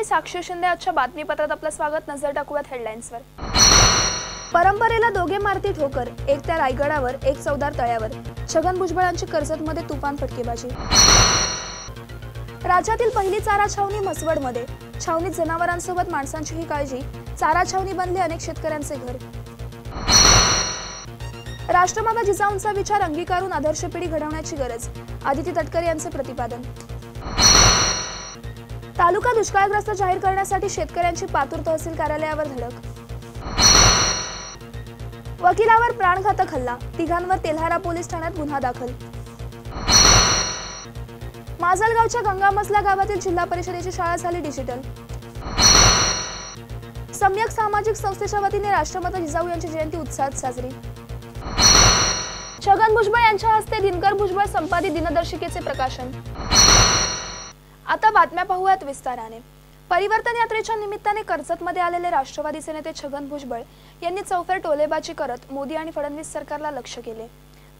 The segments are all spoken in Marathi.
साक्षी शिंदे आजच्या बातमीपत्रात आपलं स्वागत। नजर टाकूयात हेडलाईन्सवर। परंपरेला दोघे मारती ठोकर, एक त्या रायगडावर एक चौदार तळ्यावर। छगन भुजबळांची कर्जतमध्ये तुफान फटकेबाजी। राज्यातील पहिली चारा छावणी म्हसवडमध्ये। छावणीत जनावरांसोबत माणसांचीही काळजी, चारा छावणी बनले अनेक शेतकऱ्यांचे घर। राष्ट्रमाता जिजाऊंचा विचार अंगीकारून आदर्श पिढी घडवण्याची गरज, आदिती तटकरे यांचे प्रतिपादन। तालुका दुष्काळग्रस्त जाहीर करण्यासाठी शेतकऱ्यांची पातूर तहसील कार्यालयावर धडक। वकिलावर प्राणघातक हल्ला, तिघांवर तेल्हारा पोलीस ठाण्यात गुन्हा दाखल। माजलगावच्या गंगामसला गावातील जिल्हा परिषदेची शाळा झाली डिजिटल। सम्यक सामाजिक संस्थेच्या वतीने राष्ट्रमाता जिजाऊ यांची जयंती उत्साहात साजरी। छगन भुजबळ यांच्या हस्ते दिनकर भुजबळ संपादित दिनदर्शिकेचे प्रकाशन। आता बातम्या पाहूयात विस्ताराने। परिवर्तन यात्रेच्या निमित्ताने कर्जतमध्ये आलेले राष्ट्रवादीचे नेते छगन भुजबळ यांनी चौफेर टोलेबाजी करत मोदी आणि फडणवीस सरकारला लक्ष्य केले।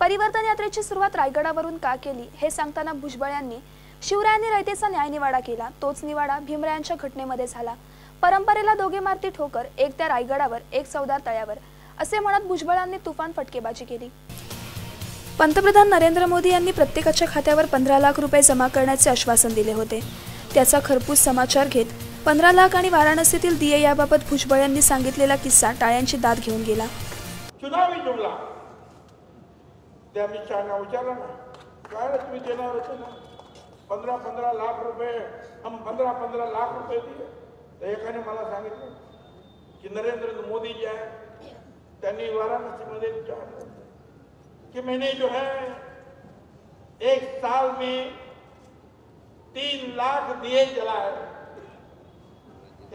परिवर्तन यात्रेची सुरुवात रायगडावरून का केली हे सांगताना भुजबळ यांनी शिवरायांनी रयतेचा न्यायनिवाडा केला, तोच निवाडा भीमरायांच्या घटनेमध्ये झाला। परंपरेला दोघे मारती ठोकर, एक त्या रायगडावर एक चौदार तळ्यावर, असे म्हणत भुजबळांनी तुफान फटकेबाजी केली। पंतप्रधान नरेंद्र मोदी यांनी प्रत्येकाच्या खात्यावर 15 लाख रुपये जमा करण्याचे आश्वासन दिले होते। त्याचा खरपूस समाचार घेत 15 लाख आणि वाराणसीतील दिये याबाबत भुजबळ यांनी सांगितलेला किस्सा टाळ्यांची दाद घेऊन गेला। चुनावी जुमला त्या मी चांगला विचारला ना, काय तुम्ही देणार होते ना 15 लाख रुपये, हम 15 लाख रुपये दिए। तर एकाने मला सांगितलं की नरेंद्र मोदी जी आहे त्यांनी वाराणसीमध्ये विचारलं कि मैंने जो है 1 साल में 3 लाख दिए जलाए,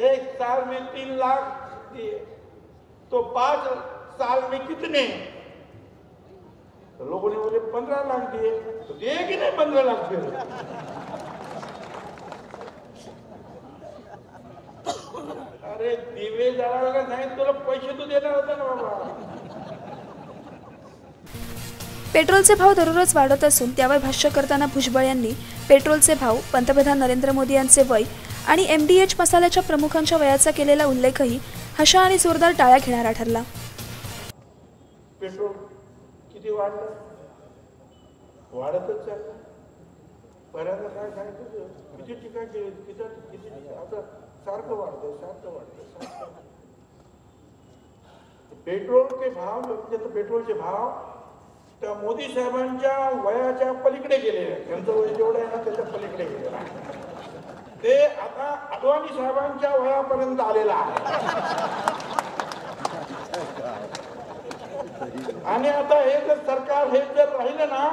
1 साल में 3 लाख दिए, तो 5 साल में कितने? तो लोगों ने बोले 15 लाख दिए। तो दिए कि नहीं 15 लाख फिर? अरे दिवे जलायला नाही तुला पैसे तो देणार होता ना बाबा। पेट्रोलचे भाव दररोज वाढत असून त्यावर भाष्य करताना भुजबळ यांनी पेट्रोलचे भाव, पंतप्रधान नरेंद्र मोदी यांचे वय आणि MDH मसाल्याच्या प्रमुखांच्या वयाचा केलेला उल्लेखही हशा आणि जोरदार टाळ्या घेणारा ठरला। पेट्रोल किती वाढलं? वाढतच चाललं। बऱ्याचदा काय सांगितलं, किती टीका केली, किती आता सारखं वाढतं। पेट्रोलचे भाव, पेट्रोलचे भाव त्या मोदी साहेबांच्या वयाच्या पलीकडे गेलेले आहेत। त्यांचं वय जेवढं आहे ना त्याच्या पलीकडे गेलेलं आहे। ते आता अडवाणी साहेबांच्या वयापर्यंत आलेलं आहे। आणि आता हे जर सरकार हे जर राहिलं ना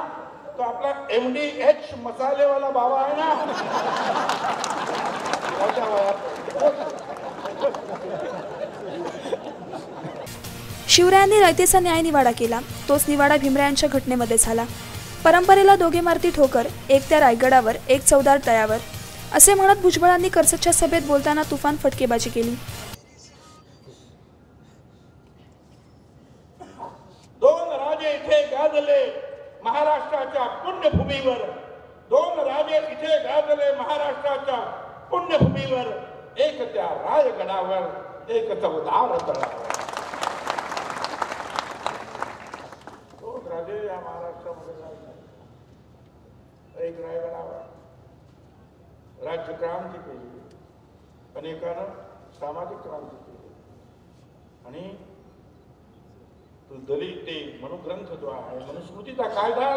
तर आपला MDH मसालेवाला बाबा आहे ना त्याच्या वयात। शिवरायांनी रयतेचा न्यायनिवाडा केला, तोच निवाडा भीमरायांच्या घटनेमध्ये झाला। परंपरेला दोघे मारती ठोकर, एक त्या रायगडावर एक चौदार तळ्यावर, असे म्हणत भुजबळांनी कर्जतच्या सभेत बोलताना तुफान फटकेबाजी केली। दोन राजे इथे गाजले महाराष्ट्राच्या पुण्यभूमीवर, दोन राजे इथे गाजले महाराष्ट्राच्या पुण्यभूमीवर, एक त्या रायगडावर एक चौदार तळ्यावर। राजे या महाराष्ट्रामध्ये एक रायगडावर राज्य क्रांती केली, अनेकानं सामाजिक क्रांती केली। आणि दलित ते मनुग्रंथ जो आहे, मनुस्मृतीचा कायदा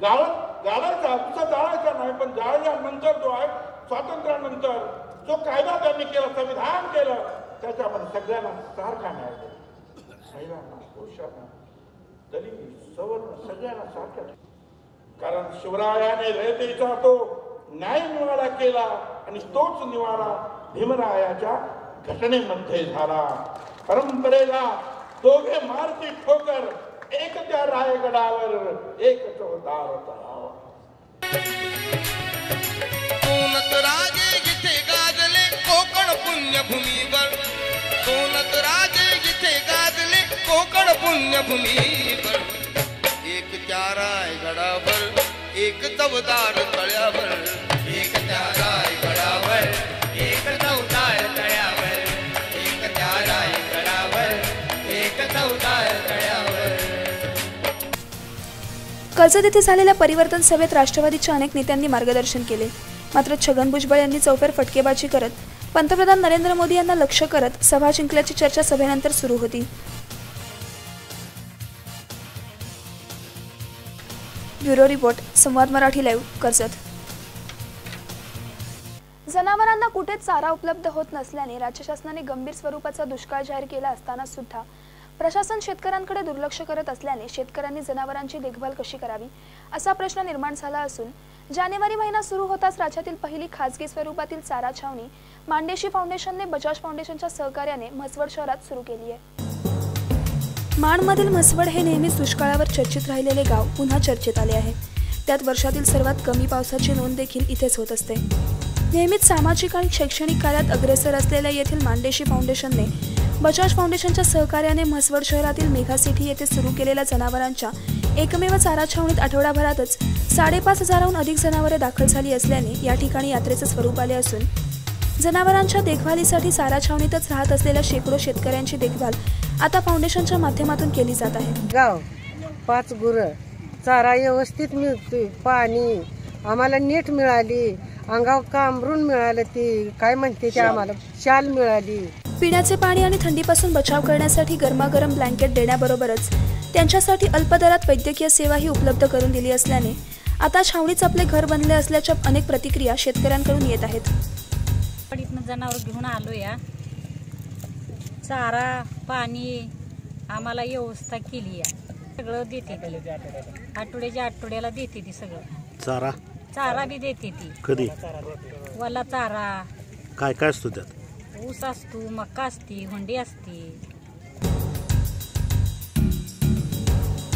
जाळायचा, तुझा जाळायचा नाही, पण जाळल्यानंतर जो आहे स्वातंत्र्यानंतर जो कायदा त्यांनी केला, संविधान केलं, त्याच्यामध्ये सगळ्यांना सारखा न्याय दिला, महिलांना, पुरुषांना, दलित, सवर्ण सगळ्यांना सारख्या। कारण शिवरायाने रयतेचा तो न्यायनिवाडा केला आणि तोच निवाडा भीमरायाच्या घटनेमध्ये झाला। परंपरेला दोघे मारती ठोकर, एक त्या रायगडावर एक चौदार तळ्यावर। सोनत राजे जिथे गाजले कोकण पुण्यभूमीवर, सोनत राजे जिथे गाजले कोकण पुण्यभूमीवर, एक त्या रायगडावर एक चवदार तळ्यावर, एक त्या रायगडावर एक कर्जत येथे झालेल्या परिवर्तन सभेत राष्ट्रवादीच्या अनेक नेत्यांनी मार्गदर्शन केले. मात्र छगन भुजबळ यांनी चौफेर फटकेबाजी करत पंतप्रधान नरेंद्र मोदी यांना लक्ष्य करत सभा जिंकल्याची चर्चा सभेनंतर सुरू होती. ब्युरो रिपोर्ट, संवाद मराठी लाईव्ह, कर्जत. जनावरांना कुठेच चारा उपलब्ध होत नसल्याने राज्य शासनाने गंभीर स्वरूपाचा दुष्काळ जाहीर केला असताना सुद्धा प्रशासन शेतकऱ्यांकडे दुर्लक्ष करत असल्याने शेतकऱ्यांनी जनावरांची देखभाल कशी करावी असा प्रश्न निर्माण झाला असून जानेवारी महिना सुरू होताच राज्यातील पहिली खासगी स्वरूपातील चारा छावणी मांडेशी फाउंडेशनने बजाज फाउंडेशनच्या सहकार्याने म्हसवड शहरात सुरू केली आहे. माणमधील म्हसवड हे नेहमीच दुष्काळावर चर्चित राहिलेले गाव पुन्हा चर्चेत आले आहे. त्यात वर्षातील सर्वात कमी पावसाची नोंद देखील इथेच होत असते. नेहमीच सामाजिक आणि शैक्षणिक कार्यात अग्रेसर असलेल्या येथील मांडेशी फाउंडेशनने बजाज फाउंडेशनच्या सहकार्याने म्हसवड शहरातील मेघा सिटी येथे सुरू केलेल्या जनावरांच्या एकमेव चारा छावणीत आठवडाभरातच 5,500हून अधिक जनावरे दाखल झाली असल्याने या ठिकाणी यात्रेचे स्वरूप आले असून जनावरांच्या देखभालीसाठी चारा छावणीतच राहत असलेल्या शेकडो शेतकऱ्यांची देखभाल आता फाउंडेशनच्या माध्यमातून केली जात आहे. गाव 5 गुरं, चारा व्यवस्थित मिळतोय, पाणी आम्हाला नीट मिळाली, अंगावर कांबरून मिळालं, ती काय म्हणते ते आम्हाला शाल मिळाली. पिण्याचे पाणी आणि थंडीपासून बचाव करण्यासाठी गरमागरम ब्लँकेट देण्याबरोबरच त्यांच्यासाठी अल्प दरात वैद्यकीय सेवाही उपलब्ध करून दिली असल्याने आता छावणीच आपले घर बनले असल्याच्या अनेक प्रतिक्रिया शेतकऱ्यांकडून येत आहेत. जनावर घेऊन आलो या, चारा पाणी आम्हाला व्यवस्था केली आहे, सगळं देते ती, आठवड्याला देते ती सगळं. चारा बी देते ती. कधी? वला चारा. काय काय असतो त्यात? ऊस असतो, मका असती, हुंडी असती.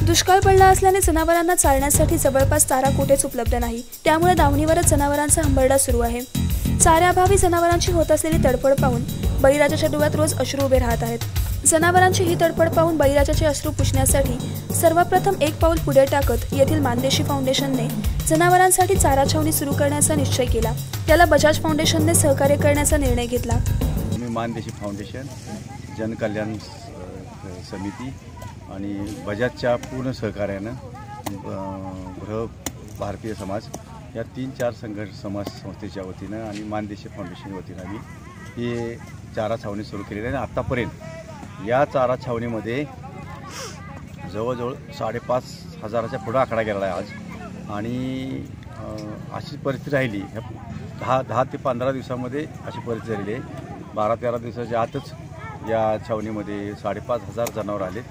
दुष्काळ पडला असल्याने जनावरांना चालण्यासाठी जवळपास चारा कुठेच उपलब्ध नाही. त्यामुळे दावणीवरच जनावरांचा हंबरडा सुरू आहे. चाऱ्याअभावी जनावरांची होत असलेली तडफड पाहून बळीराजाच्या डोळ्यात रोज अश्रू उभे राहत आहेत. जनावरांची ही तडफड पाहून बळीराजाचे अश्रू पुसण्यासाठी सर्वप्रथम एक पाऊल पुढे टाकत येथील मांदेशी फाउंडेशनने जनावरांसाठी चारा छावणी सुरू करण्याचा निश्चय केला. त्याला बजाज फाउंडेशनने सहकार्य करण्याचा निर्णय घेतला. मानदेशी फाउंडेशन, जनकल्याण समिती आणि बजाजच्या पूर्ण सहकार्यानं भारतीय समाज या 3-4 संघर्ष समाज संस्थेच्या वतीनं आणि मानदेशी फाउंडेशन वतीनं आम्ही ही चारा छावणी सुरू केलेली आहे. आणि आत्तापर्यंत या चारा छावणीमध्ये जवळजवळ 5,500च्या पुढं आकडा गेला आहे आज. आणि अशी परिस्थिती राहिली, 10 ते 15 दिवसामध्ये अशी परिस्थिती झालेली आहे. 12-13 दिवसाच्या आतच या छावणीमध्ये 5,500 जनावर आले.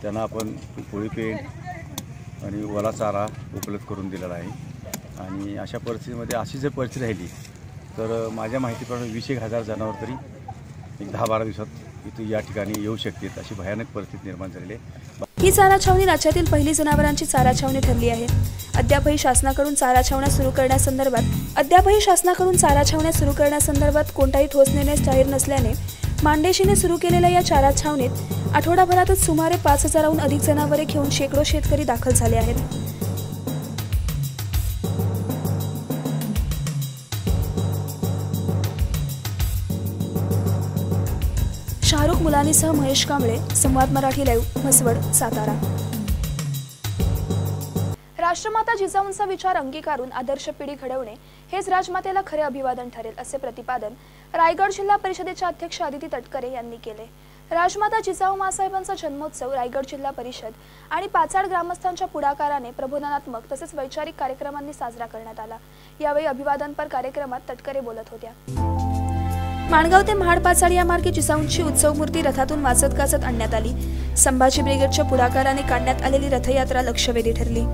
त्यांना आपण पोळी पेंट आणि ओला चारा उपलब्ध करून दिलेला आहे. आणि अशा परिस्थितीमध्ये अशी जर परिस्थिती राहिली तर माझ्या माहितीप्रमाणे 20,000 जनावर तरी एक 10-12 दिवसात इथे या ठिकाणी येऊ शकतात, अशी भयानक परिस्थिती निर्माण झालेली आहे. ही चारा छावणी राज्यातील पहिली जनावरांची चारा छावणी ठरली आहे. अद्यापही शासनाकडून चारा छावण्या सुरू करण्यासंदर्भात कोणताही ठोस निर्णय जाहीर नसल्याने मांडेशीने सुरू केलेल्या या चारा छावणीत आठवडाभरातच सुमारे 5,000हून अधिक जनावरे घेऊन शेकडो शेतकरी दाखल झाले आहेत. शाहरुख मुलानीसह महेश कांबळे, संवाद मराठी लाईव्ह, म्हसवड, सातारा. राष्ट्रमाता जिजाऊंचा विचार अंगीकारून आदर्श पिढी घडवणे हेच राजमातेला खरे अभिवादन ठरेल असे प्रतिपादन रायगड जिल्हा परिषदेच्या अध्यक्ष आदिती तटकरे यांनी केले. राजमाता जिजाऊ मासाहेबांचा जन्मोत्सव रायगड जिल्हा परिषद आणि पाचाड ग्रामस्थांच्या पुढाकाराने प्रबोधनात्मक तसेच वैचारिक कार्यक्रमांनी साजरा करण्यात आला. यावेळी अभिवादनपर कार्यक्रमात तटकरे बोलत होत्या. माणगाव ते महाड पाचाड या मार्गे जिजाऊंची उत्सव मूर्ती रथातून वाजत गाजत आणण्यात आली. संभाजी ब्रिगेडच्या पुढाकाराने काढण्यात आलेली रथयात्रा लक्षवेधी ठरली.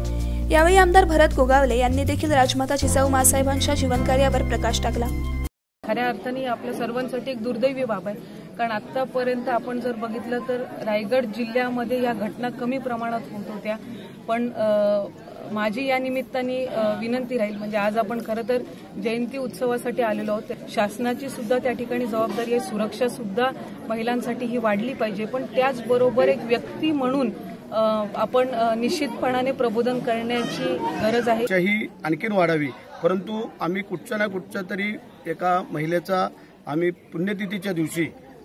यावेळी आमदार भरत गोगावले यांनी देखील राजमाता जिजाऊ मासाहेबांच्या जीवनकार्यावर प्रकाश टाकला. खऱ्या अर्थाने आपल्या सर्वांसाठी एक दुर्दैवी बाब आहे, कारण आतापर्यंत आपण जर बघितलं तर रायगड जिल्ह्यामध्ये या घटना कमी प्रमाणात होत होत्या. पण माझी या निमित्ताने विनंती राहील, म्हणजे आज आपण खरं तर जयंती उत्सवासाठी आलेलो आहोत. शासनाची सुद्धा त्या ठिकाणी जबाबदारी आहे, सुरक्षा सुद्धा महिलांसाठी ही वाढली पाहिजे. पण त्याचबरोबर एक व्यक्ती म्हणून आपण निश्चितपणाने प्रबोधन करण्याची गरज आहे. ही आणखीन वाढावी, परंतु आम्ही कुठच्या ना कुठच्या तरी एका महिलेचा आम्ही पुण्यतिथीच्या दिवशी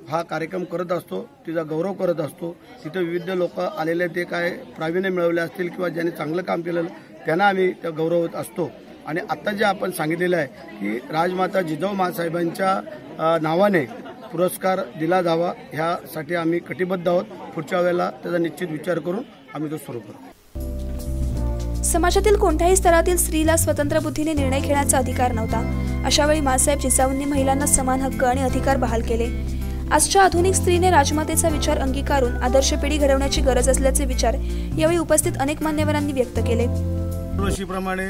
हा कार्यक्रम करत असतो, तिचा गौरव करत असतो। तिथे विविध लोक आलेले ते काय प्रावीण्य मिळवले असतील किंवा ज्यांनी चांगलं काम केलं त्यांना आम्ही त्या गौरवत असतो। आणि आता जे आपण सांगितलेलं आहे की राजमाता जिजाऊ माँसाहेबांच्या नावाने पुरस्कार दिला जावा, ह्यासाठी आम्ही कटिबद्ध आहोत। पुढच्या वेळेला त्याचा निश्चित विचार करून आम्ही तो सुरू करू। समाजातील कोणत्याही स्तरातील स्त्रीला स्वतंत्र बुद्धीने निर्णय घेण्याचा अधिकार नव्हता। अशा वेळी माँसाहेब जिजाऊंनी महिलांना समान हक्क आणि अधिकार बहाल केले। आजच्या आधुनिक स्त्रीने राजमातेचा विचार अंगीकारून आदर्श पिढी घडवण्याची गरज असल्याचे विचार यावेळी उपस्थित अनेक मान्यवरांनी व्यक्त केले। वर्षीप्रमाणे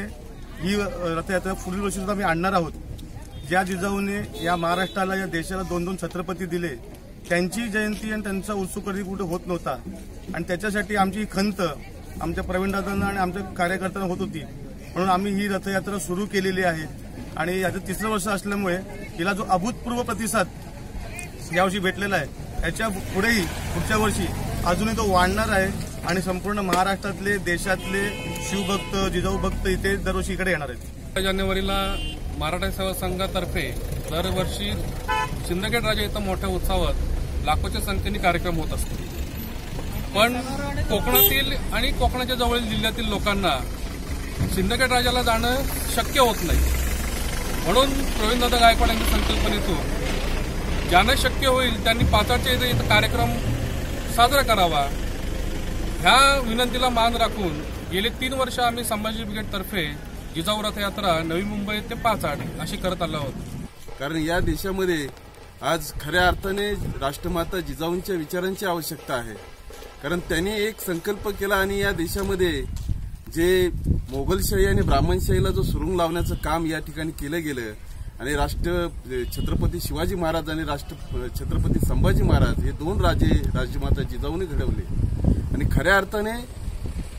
ही रथयात्रा पुढील वर्षी सुद्धा आम्ही आणणार आहोत। ज्या जिजाऊने या महाराष्ट्राला, या देशाला 2-2 छत्रपती दिले, त्यांची जयंती आणि त्यांचा उत्सव कधी कुठे होत नव्हता। आणि त्याच्यासाठी आमची खंत आमच्या प्रवीणदादांना आणि आमच्या कार्यकर्त्यांना होत होती, म्हणून आम्ही ही रथयात्रा सुरू केलेली आहे। आणि याचं 3रं वर्ष असल्यामुळे हिला जो अभूतपूर्व प्रतिसाद यावर्षी भेटलेला आहे, याच्या पुढेही पुढच्या वर्षी अजूनही तो वाढणार आहे। आणि संपूर्ण महाराष्ट्रातले, देशातले शिवभक्त, जिजाऊ भक्त इथे दरवर्षी इकडे येणार आहेत। जानेवारीला मराठा सेवा संघातर्फे दरवर्षी सिंदखेड राजा इथं मोठ्या उत्सवात लाखोच्या संख्येने कार्यक्रम होत असतो। पण कोकणातील आणि कोकणाच्या जवळील जिल्ह्यातील लोकांना सिंदखेड राजाला जाणं शक्य होत नाही, म्हणून प्रवीणदादा गायकवाड यांच्या संकल्पनेतून ज्यांना शक्य होईल त्यांनी पाचाडच्या इथं कार्यक्रम साजरा करावा, ह्या विनंतीला मान राखून गेले 3 वर्ष आम्ही संभाजी ब्रिगेडतर्फे जिजाऊ रथयात्रा नवी मुंबई ते पाचाड अशी करत आलो आहोत। कारण या देशामध्ये आज खऱ्या अर्थाने राष्ट्रमाता जिजाऊंच्या विचारांची आवश्यकता आहे। कारण त्यांनी एक संकल्प केला आणि या देशामध्ये जे मोगलशाही आणि ब्राह्मणशाहीला जो सुरुंग लावण्याचं काम या ठिकाणी केलं गेलं आणि छत्रपती शिवाजी महाराज आणि छत्रपती संभाजी महाराज हे 2 राजे राजमाता जिजाऊने घडवले। आणि खऱ्या अर्थाने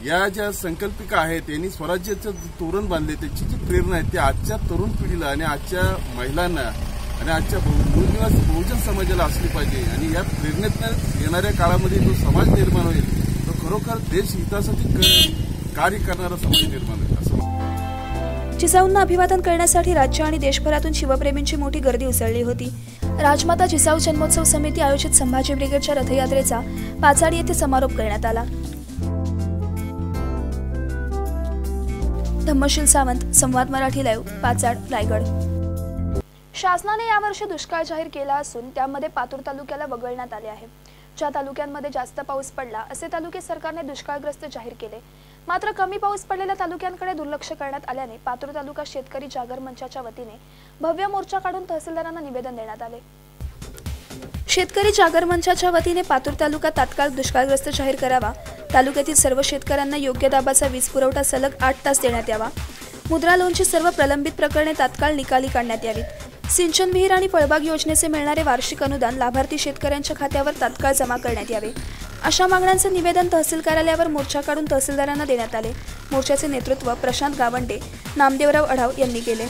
या ज्या संकल्पिका आहेत यांनी स्वराज्याचं तोरण बांधले, त्याची जी प्रेरणा आहे ती आजच्या तरुण पिढीला आणि आजच्या महिलांना आणि आजच्या मूलनिवासी बहुजन समाजाला असली पाहिजे। आणि या प्रेरणेतनं येणाऱ्या काळामध्ये जो समाज निर्माण होईल तो खरोखर देश हितासाठी कार्य करणारा समाज निर्माण होईल असं। जिजाऊंना अभिवादन करण्यासाठी राज्य आणि देशभरातून शिवप्रेमींची मोठी गर्दी उसळली होती। राजमाता जिजाऊ जन्मोत्सव समिती आयोजित संभाजी ब्रिगेडच्या रथयात्रेचा पाचाड येथे समारोप करण्यात आला। धम्मशील सावंत, संवाद मराठी लाईव्ह, पाचाड, रायगड। शासनाने यावर्षी दुष्काळ जाहीर केला असून त्यामध्ये पातूर तालुक्याला वगळण्यात आले आहे। ज्या तालुक्यांमध्ये जास्त पाऊस पडला असे तालुके सरकारने दुष्काळग्रस्त जाहीर केले, मात्र कमी पाऊस पडलेल्या तालुक्यांकडे दुर्लक्ष करण्यात आल्याने पातूर तालुका शेतकरी जागर मंचाच्या वतीने भव्य मोर्चा काढून तहसीलदारांना निवेदन देण्यात आले। शेतकरी जागर मंचाच्या वतीने पातूर तालुका तात्काळ दुष्काळग्रस्त जाहीर करावा, तालुक्यातील सर्व शेतकऱ्यांना योग्य दाबाचा वीज पुरवठा सलग 8 तास देण्यात यावा, मुद्रा लोनची सर्व प्रलंबित प्रकरणे तात्काळ निकाली काढण्यात यावीत, सिंचन विहीर आणि फळबाग योजनेचे मिळणारे वार्षिक अनुदान लाभार्थी शेतकऱ्यांच्या खात्यावर तात्काळ जमा करण्यात यावे, अशा मागण्यांचे निवेदन तहसील कार्यालयावर मोर्चा काढून तहसीलदारांना देण्यात आले। मोर्चाचे नेतृत्व प्रशांत गावंडे, नामदेवराव अढाव यांनी केले।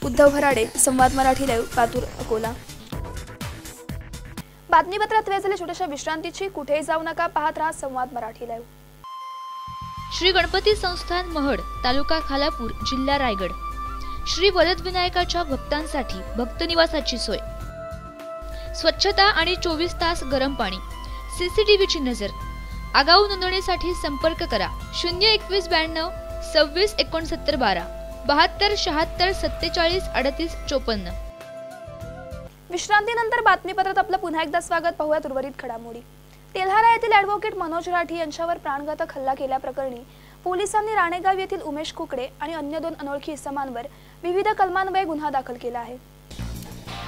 उद्धव भराडे, संवाद मराठी लाईव्ह, पातूर, अकोला। बातमीपत्रात वेळ झाली छोट्याशा विश्रांतीची। कुठेही जाऊ नका, पाहत राहा संवाद मराठी लाईव्ह। श्री गणपती संस्थान महड, तालुका खालापूर, जिल्हा रायगड। श्री वरद विनायकाच्या भक्तांसाठी भक्त निवासाची सोय, स्वच्छता आणि 24 तास गरम पाणी, सीसीटीव्हीची नजर। आगाऊ नोंदणीसाठी संपर्क करा 02192 26 69 12 72 76 47 38 54। विश्रांतीनंतर बातमीपत्रात आपलं पुन्हा एकदा स्वागत। पाहूयात उर्वरित घडामोडी। तेल्हारा येथील ॲडव्होकेट मनोज राठी यांच्यावर प्राणघातक हल्ला केल्याप्रकरणी पोलिसांनी राणेगाव येथील उमेश कुकडे आणि अन्य 2 अनोळखी इसमांवर विविध कलमान्वये गुन्हा दाखल केला आहे।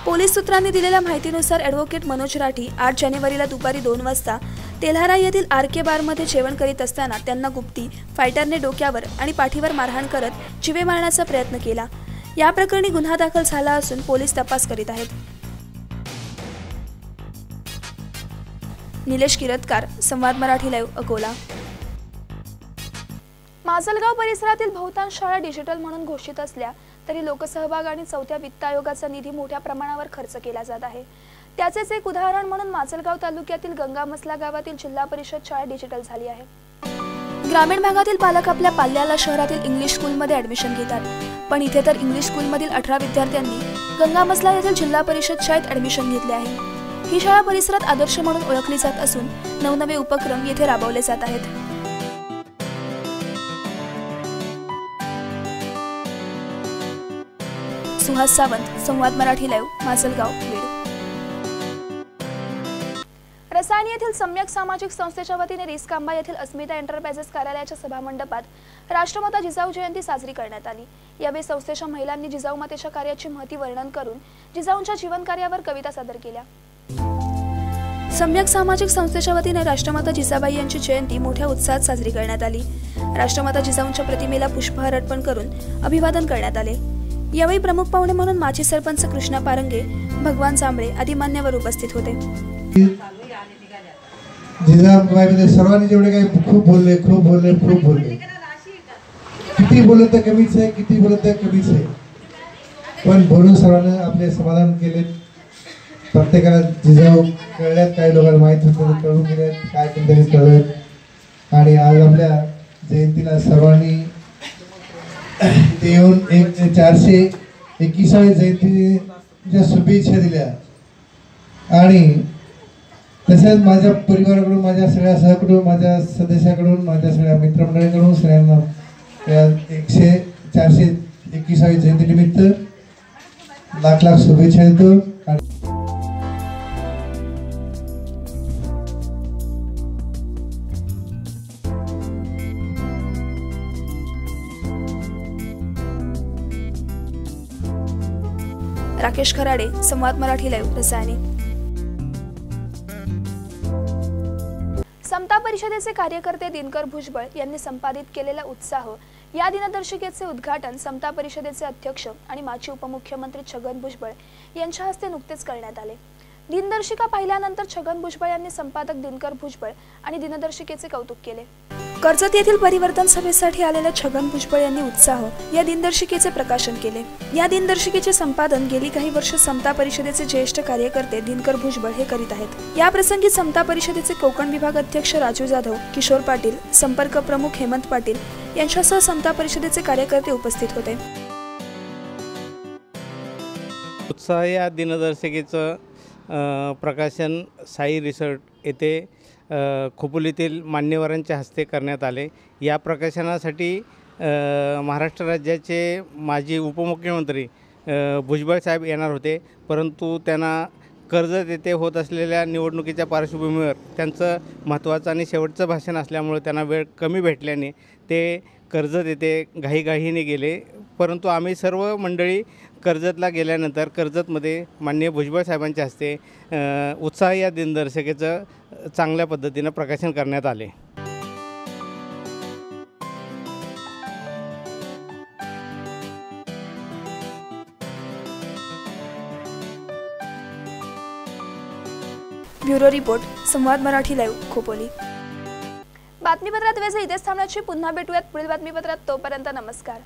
पोलीस सूत्रांनी दिलेल्या माहितीनुसार ॲडव्होकेट मनोज राठी 8 जानेवारीला दुपारी 2 वाजता तेल्हारा येथील आरके बारमध्ये जेवण करीत असताना त्यांना गुप्ती फायटरने डोक्यावर आणि पाठीवर मारहाण करत जीवे मारण्याचा प्रयत्न केला। या प्रकरणी गुन्हा दाखल झाला असून पोलीस तपास करीत आहेत। निलेश किरतकार, संवाद मराठी लाईव्ह, अकोला। माजलगाव परिसरातील बहुतांश शाळा डिजिटल म्हणून घोषित असल्या तरी लोकसहभाग आणि 4थ्या वित्त आयोगाचा निधी मोठ्या प्रमाणावर खर्च केला जात आहे। त्याचेच एक उदाहरण म्हणून माजलगाव तालुक्यातील गंगामसला गावातील जिल्हा परिषद शाळा डिजिटल झाली आहे. ग्रामीण भागातील पालक आपल्या पाल्याला शहरातील इंग्लिश स्कूलमध्ये ॲडमिशन घेतात, पण इथे तर इंग्लिश स्कूलमधील 18 विद्यार्थ्यांनी गंगामसला येथील जिल्हा परिषद शाळेत ॲडमिशन घेतले आहे. ही शाळा परिसरात आदर्श म्हणून ओळखली जात असून नवनवे उपक्रम येथे राबवले जात आहेत. सुहास सावंत, संवाद मराठी लाईव्ह, माजलगाव, बीड. रसायनी येथील सम्यक सामाजिक संस्थेच्या वतीने रिस्कांबा येथील अस्मिता एंटरप्राइजेस कार्यालयाच्या सभामंडपात राष्ट्रमाता जिजाऊ जयंती साजरी करण्यात आली. यावेळी संस्थेच्या महिलांनी जिजाऊ मातेच्या कार्याची महती वर्णन करून जिजाऊंच्या जीवन कार्यावर कविता सादर केल्या. सम्यक सामाजिक संस्थेच्या वतीने राष्ट्रमाता जिजाबाई यांची जयंती मोठ्या उत्साहात साजरी करण्यात आली. राष्ट्रमाता जिजाऊंच्या प्रतिमेला पुष्पहार अर्पण करून अभिवादन करण्यात आले. यावेळी प्रमुख पाहुणे म्हणून माजी सरपंच कृष्णा पारंगे, भगवान जांभळे आदी मान्यवर उपस्थित होते. जिजाबाईबद्दल सर्वांनी जेवढे काही खूप बोलले. किती बोलत तर कमीच आहे, किती बोलत तर कमीच आहे, पण बोलून सर्वांनी आपले समाधान केले. प्रत्येकाला जिजाऊ कळल्यात, काही लोकांना माहीत होतं कळून गेले, काय केलं कळलं. आणि आज आपल्या जयंतीला सर्वांनी येऊन 421व्या जयंतीच्या शुभेच्छा दिल्या. आणि तसेच माझ्या परिवाराकडून, माझ्या सगळ्या सहकुटुंब, माझ्या सदस्याकडून, माझ्या सगळ्या मित्रमंडळीकडून सगळ्यांना या 421व्या जयंतीनिमित्त लाख लाख शुभेच्छा देतो. राकेश खराडे, संवाद मराठी लाईव्ह, रसायनी. समता परिषदेचे कार्यकर्ते दिनकर भुजबळ यांनी संपादित केलेला उत्साह या दिनदर्शिकेचे उद्घाटन समता परिषदेचे अध्यक्ष आणि माजी उपमुख्यमंत्री छगन भुजबळ यांच्या हस्ते नुकतेच करण्यात आले. दिनदर्शिका पाहिल्यानंतर छगन भुजबळ यांनी संपादक दिनकर भुजबळ आणि दिनदर्शिकेचे कौतुक केले. कर्जत येथील परिवर्तन सभेसाठी आलेल्या छगन भुजबळ यांनी उत्साह या दिनदर्शिकेचे प्रकाशन केले. या दिनदर्शिकेचे संपादन गेली काही वर्ष समता परिषदेचे ज्येष्ठ कार्यकर्ते दिनकर भुजबळ हे करीत आहेत. या प्रसंगी समता परिषदेचे कोकण विभाग अध्यक्ष राजू जाधव, किशोर पाटील, संपर्क प्रमुख हेमंत पाटील यांच्यासह समता परिषदेचे कार्यकर्ते उपस्थित होते. उत्साह या दिनदर्शिकेचं प्रकाशन साई रिसॉर्ट येथे खोपोलीतील मान्यवरांच्या हस्ते करण्यात आले. या प्रकाशनासाठी महाराष्ट्र राज्याचे माजी उपमुख्यमंत्री भुजबळ साहेब येणार होते, परंतु त्यांना कर्जत येथे होत असलेल्या निवडणुकीच्या पार्श्वभूमीवर त्यांचं महत्त्वाचं आणि शेवटचं भाषण असल्यामुळे त्यांना वेळ कमी भेटल्याने ते कर्जत येथे घाईघाईने गेले. परंतु आम्ही सर्व मंडळी कर्जतला गेल्यानंतर कर्जतमध्ये माननीय भुजबळ साहेबांच्या हस्ते उत्साह या दिनदर्शिकेचं चांगल्या पद्धतीनं प्रकाशन करण्यात आले. ब्युरो रिपोर्ट, संवाद मराठी लाईव्ह, खोपोली. बातमीपत्रात वेळ इथेच थांबण्याची. पुन्हा भेटूयात पुढील बातमीपत्रात. तोपर्यंत नमस्कार.